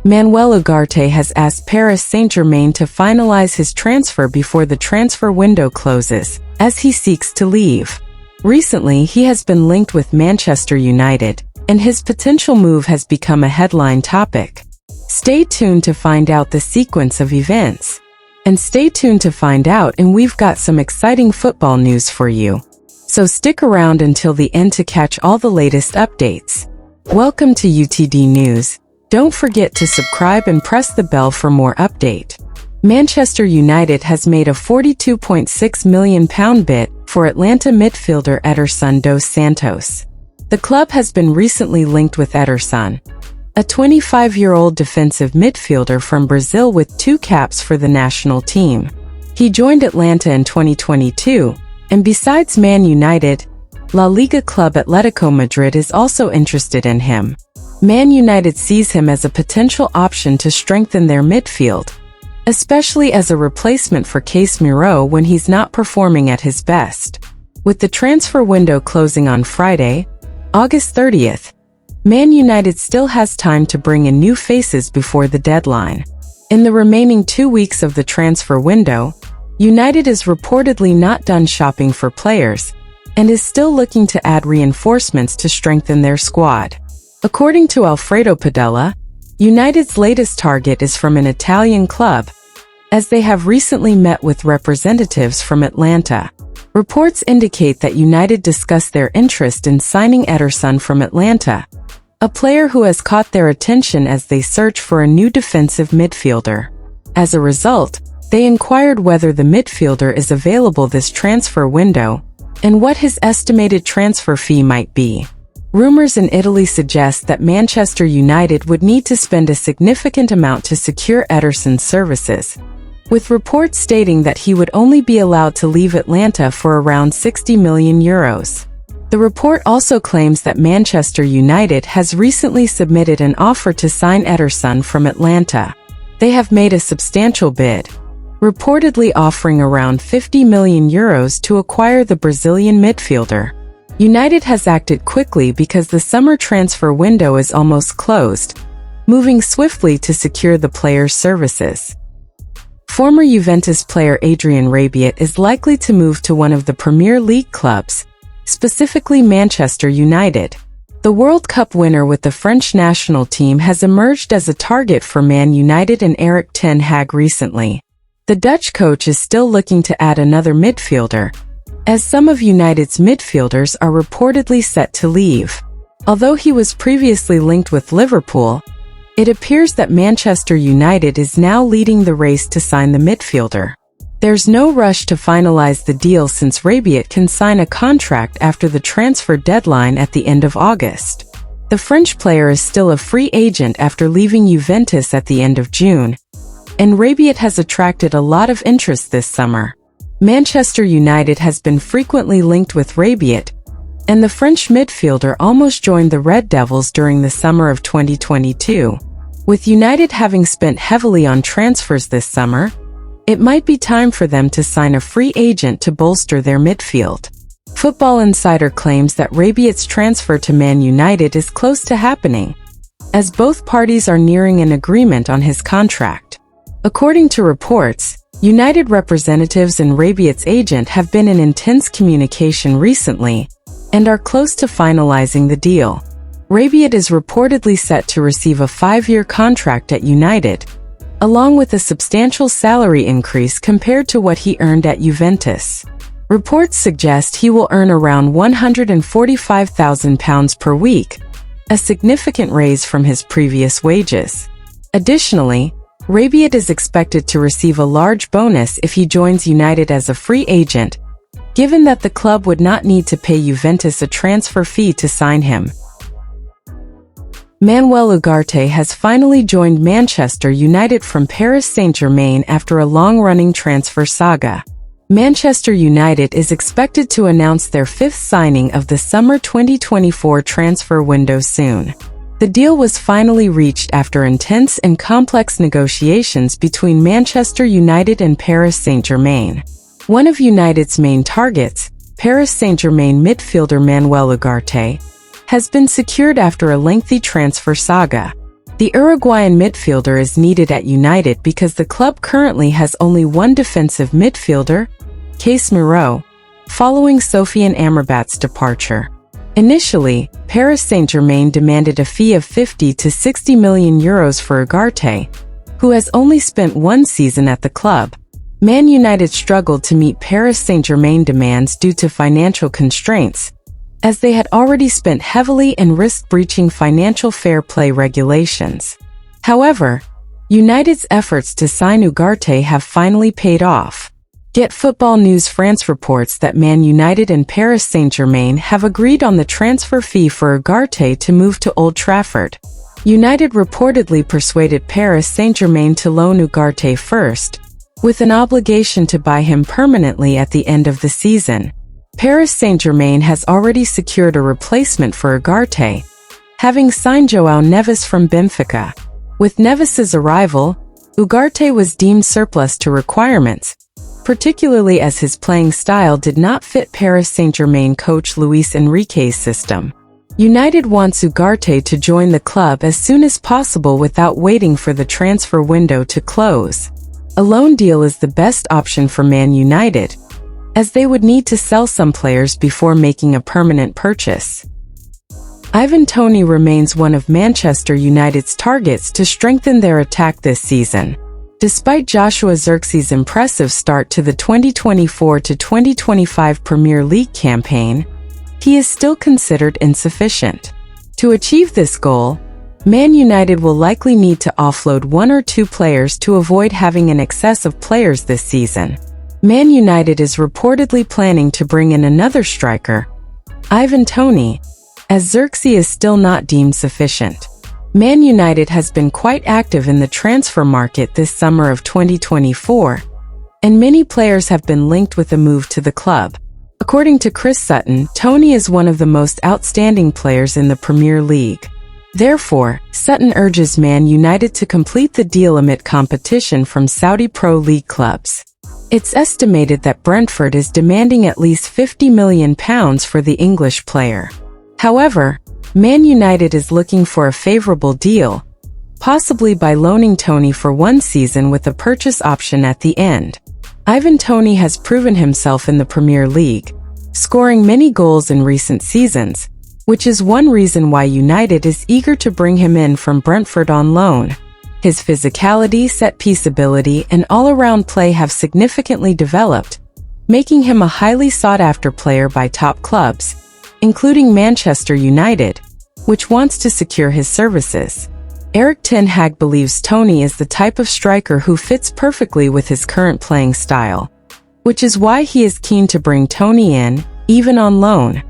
Manuel Ugarte has asked Paris Saint-Germain to finalize his transfer before the transfer window closes, as he seeks to leave. Recently, he has been linked with Manchester United, and his potential move has become a headline topic. Stay tuned to find out the sequence of events. And stay tuned to find out, and we've got some exciting football news for you. So stick around until the end to catch all the latest updates. Welcome to UTD News. Don't forget to subscribe and press the bell for more update. Manchester United has made a £42.6 million bid for Atalanta midfielder Ederson dos Santos. The club has been recently linked with Ederson, a 25-year-old defensive midfielder from Brazil with 2 caps for the national team. He joined Atalanta in 2022, and besides Man United, La Liga club Atletico Madrid is also interested in him. Man United sees him as a potential option to strengthen their midfield, especially as a replacement for Casemiro when he's not performing at his best. With the transfer window closing on Friday, August 30th, Man United still has time to bring in new faces before the deadline. In the remaining 2 weeks of the transfer window, United is reportedly not done shopping for players and is still looking to add reinforcements to strengthen their squad. According to Alfredo Padella, United's latest target is from an Italian club, as they have recently met with representatives from Atalanta. Reports indicate that United discussed their interest in signing Ederson from Atalanta, a player who has caught their attention as they search for a new defensive midfielder. As a result, they inquired whether the midfielder is available this transfer window and what his estimated transfer fee might be. Rumors in Italy suggest that Manchester United would need to spend a significant amount to secure Ederson's services, with reports stating that he would only be allowed to leave Atalanta for around €60 million. The report also claims that Manchester United has recently submitted an offer to sign Ederson from Atalanta. They have made a substantial bid, reportedly offering around €50 million to acquire the Brazilian midfielder. United has acted quickly because the summer transfer window is almost closed, moving swiftly to secure the player's services. Former Juventus player Adrien Rabiat is likely to move to one of the Premier League clubs, specifically Manchester United. The World Cup winner with the French national team has emerged as a target for Man United and Erik ten Hag recently. The Dutch coach is still looking to add another midfielder, as some of United's midfielders are reportedly set to leave. Although he was previously linked with Liverpool, it appears that Manchester United is now leading the race to sign the midfielder. There's no rush to finalize the deal since Rabiot can sign a contract after the transfer deadline at the end of August. The French player is still a free agent after leaving Juventus at the end of June, and Rabiot has attracted a lot of interest this summer. Manchester United has been frequently linked with Rabiot, and the French midfielder almost joined the Red Devils during the summer of 2022. With United having spent heavily on transfers this summer, it might be time for them to sign a free agent to bolster their midfield. Football Insider claims that Rabiot's transfer to Man United is close to happening, as both parties are nearing an agreement on his contract. According to reports, United representatives and Rabiot's agent have been in intense communication recently and are close to finalizing the deal. Rabiot is reportedly set to receive a 5-year contract at United, along with a substantial salary increase compared to what he earned at Juventus. Reports suggest he will earn around £145,000 per week, a significant raise from his previous wages. Additionally, Rabiot is expected to receive a large bonus if he joins United as a free agent, given that the club would not need to pay Juventus a transfer fee to sign him. Manuel Ugarte has finally joined Manchester United from Paris Saint-Germain after a long-running transfer saga. Manchester United is expected to announce their 5th signing of the summer 2024 transfer window soon. The deal was finally reached after intense and complex negotiations between Manchester United and Paris Saint-Germain. One of United's main targets, Paris Saint-Germain midfielder Manuel Ugarte, has been secured after a lengthy transfer saga. The Uruguayan midfielder is needed at United because the club currently has only one defensive midfielder, Casemiro, following Sofiane Amrabat's departure. Initially, Paris Saint-Germain demanded a fee of 50 to 60 million euros for Ugarte, who has only spent one season at the club. Man United struggled to meet Paris Saint-Germain demands due to financial constraints, as they had already spent heavily and risked breaching financial fair play regulations. However, United's efforts to sign Ugarte have finally paid off. Get Football News France reports that Man United and Paris Saint-Germain have agreed on the transfer fee for Ugarte to move to Old Trafford. United reportedly persuaded Paris Saint-Germain to loan Ugarte first, with an obligation to buy him permanently at the end of the season. Paris Saint-Germain has already secured a replacement for Ugarte, having signed João Neves from Benfica. With Neves's arrival, Ugarte was deemed surplus to requirements, particularly as his playing style did not fit Paris Saint-Germain coach Luis Enrique's system. United wants Ugarte to join the club as soon as possible without waiting for the transfer window to close. A loan deal is the best option for Man United, as they would need to sell some players before making a permanent purchase. Ivan Toney remains one of Manchester United's targets to strengthen their attack this season. Despite Joshua Zirkzee's impressive start to the 2024-2025 Premier League campaign, he is still considered insufficient. To achieve this goal, Man United will likely need to offload one or two players to avoid having an excess of players this season. Man United is reportedly planning to bring in another striker, Ivan Toney, as Zirkzee is still not deemed sufficient. Man United has been quite active in the transfer market this summer of 2024, and many players have been linked with a move to the club. According to Chris Sutton, Toney is one of the most outstanding players in the Premier League. Therefore, Sutton urges Man United to complete the deal amid competition from Saudi Pro League clubs. It's estimated that Brentford is demanding at least £50 million for the English player. However, Man United is looking for a favorable deal, possibly by loaning Toney for one season with a purchase option at the end. Ivan Toney has proven himself in the Premier League, scoring many goals in recent seasons, which is one reason why United is eager to bring him in from Brentford on loan. His physicality, set-piece ability, and all-around play have significantly developed, making him a highly sought-after player by top clubs, including Manchester United, which wants to secure his services. Erik ten Hag believes Toney is the type of striker who fits perfectly with his current playing style, which is why he is keen to bring Toney in, even on loan.